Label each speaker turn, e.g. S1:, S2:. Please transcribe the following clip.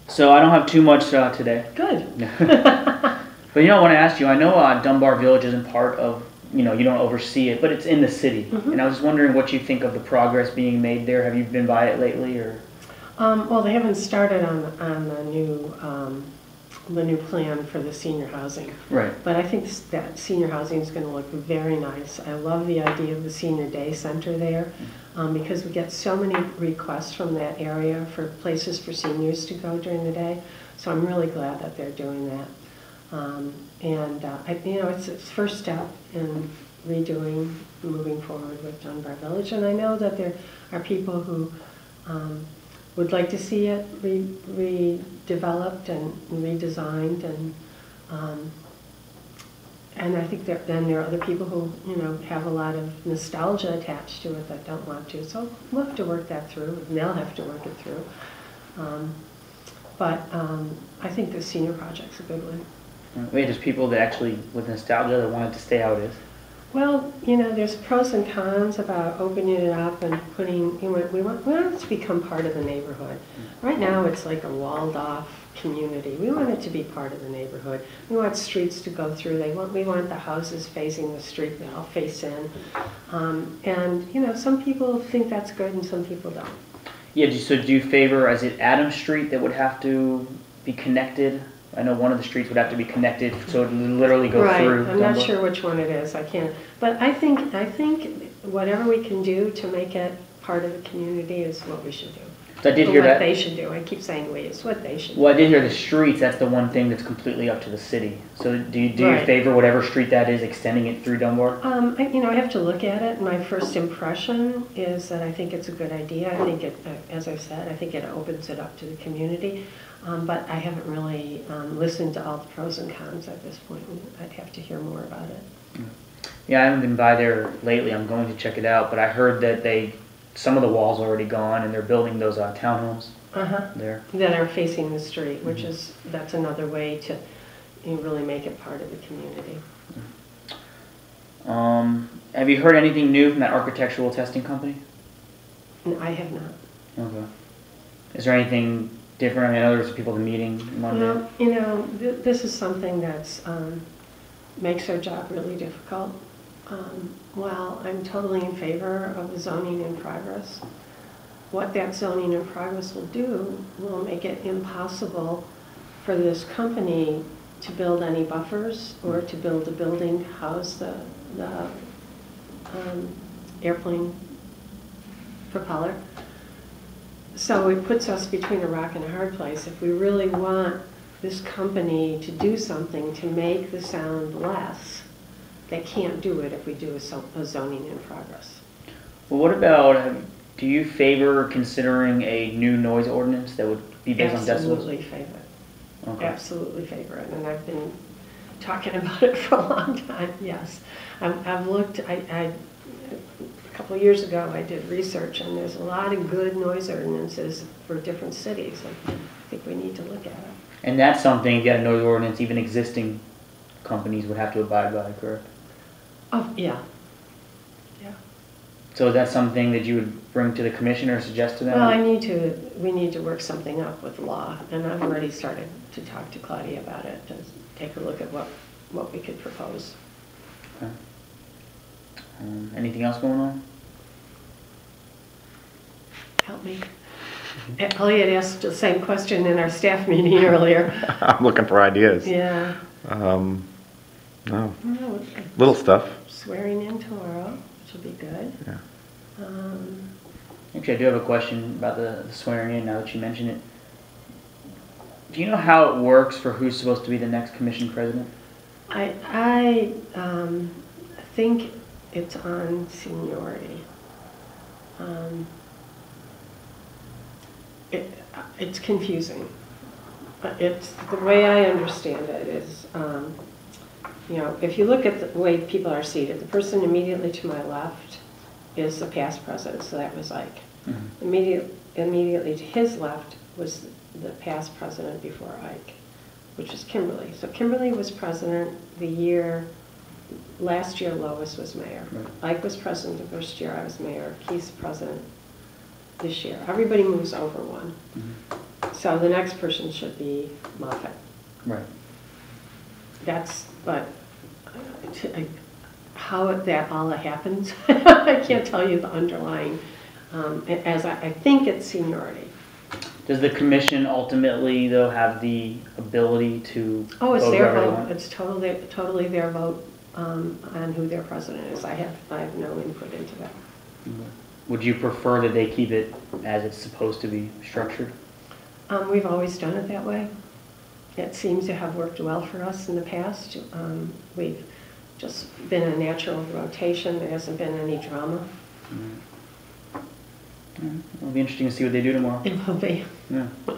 S1: So I don't have too much today.
S2: Good.
S1: But I want to ask you, I know Dunbar Village isn't part of, you don't oversee it, but it's in the city.
S2: Mm-hmm.
S1: And I was wondering what you think of the progress being made there. Have you been by it lately, or?
S2: Well, they haven't started on the new plan for the senior housing.
S1: Right.
S2: But I think that senior housing is going to look very nice. I love the idea of the senior day center there because we get so many requests from that area for places for seniors to go during the day. So I'm really glad that they're doing that. It's its first step in moving forward with Dunbar Village. And I know that there are people who would like to see it redeveloped and redesigned, and I think then there are other people who have a lot of nostalgia attached to it that don't want to. So we'll have to work that through, and they'll have to work it through. But I think the senior project's a good one.
S1: Wait, there's people that actually, with nostalgia, that want it to stay how it is.
S2: Well, there's pros and cons about opening it up and putting, we want it to become part of the neighborhood. Right now it's like a walled off community. We want it to be part of the neighborhood. We want streets to go through. We want the houses facing the street. They all face in. Some people think that's good and some people don't.
S1: Yeah, so do you favor, is it Adams Street that would have to be connected? I know one of the streets would have to be connected, so it would literally go through.
S2: Right, I'm not sure which one it is. I can't. But I think whatever we can do to make it part of the community is what we should do.
S1: So I did hear that.
S2: What they should do. I keep saying we. It's what they should do.
S1: Well, I did hear the streets. That's the one thing that's completely up to the city. So do you favor whatever street that is, extending it through Dunbar?
S2: I have to look at it. My first impression is that I think it's a good idea. I think it, as I've said, I think it opens it up to the community. But I haven't really listened to all the pros and cons at this point. I'd have to hear more about it.
S1: Yeah, I haven't been by there lately. I'm going to check it out. But I heard that some of the walls are already gone, and they're building those townhomes there.
S2: That are facing the street, which that's another way to really make it part of the community.
S1: Have you heard anything new from that architectural testing company?
S2: No, I have not.
S1: Okay. Is there anything different? I know there was people at the meeting Monday.
S2: Well, this is something that's makes our job really difficult. While I'm totally in favor of the zoning in progress, what that zoning in progress will do will make it impossible for this company to build any buffers or to build a building to house the airplane propeller. So it puts us between a rock and a hard place. If we really want this company to do something to make the sound less, they can't do it if we do a zoning in progress.
S1: Well, what about, do you favor considering a new noise ordinance that would be based on decibels?
S2: Absolutely favor it.
S1: Okay.
S2: Absolutely favor it. And I've been talking about it for a long time, yes. I've looked, a couple of years ago I did research, and there's a lot of good noise ordinances for different cities. I think we need to look at it.
S1: And that's something, if you had a noise ordinance, even existing companies would have to abide by, correct?
S2: Oh, yeah. Yeah.
S1: So that's something that you would bring to the commission or suggest to them?
S2: Well, we need to work something up with law, and I've already started to talk to Claudia about it, to take a look at what we could propose.
S1: Okay. Anything else going on?
S2: Help me. Elliot asked the same question in our staff meeting earlier.
S3: I'm looking for ideas.
S2: Yeah.
S3: No. Little stuff.
S2: Swearing in tomorrow, which will be good.
S3: Yeah.
S1: Actually, I do have a question about the swearing in now that you mention it. Do you know how it works for who's supposed to be the next commission president?
S2: I think it's on seniority. It's confusing. It's the way I understand it is, if you look at the way people are seated, the person immediately to my left is the past president, so that was Ike. Mm-hmm. Immediately to his left was the past president before Ike, which is Kimberly. So Kimberly was president last year Lois was mayor. Right. Ike was president the first year I was mayor. Keith's president this year. Everybody moves over one. Mm-hmm. So the next person should be Moffett.
S1: Right.
S2: But how that all happens, I can't tell you the underlying, as I think it's seniority.
S1: Does the commission ultimately, though, have the ability to
S2: Oh, it's
S1: vote
S2: their
S1: whoever they
S2: vote.
S1: want?
S2: It's totally their vote on who their president is. I have no input into that.
S1: Would you prefer that they keep it as it's supposed to be structured?
S2: We've always done it that way. It seems to have worked well for us in the past. We've just been a natural rotation. There hasn't been any drama.
S1: It'll be interesting to see what they do tomorrow.
S2: It will be.
S1: Yeah.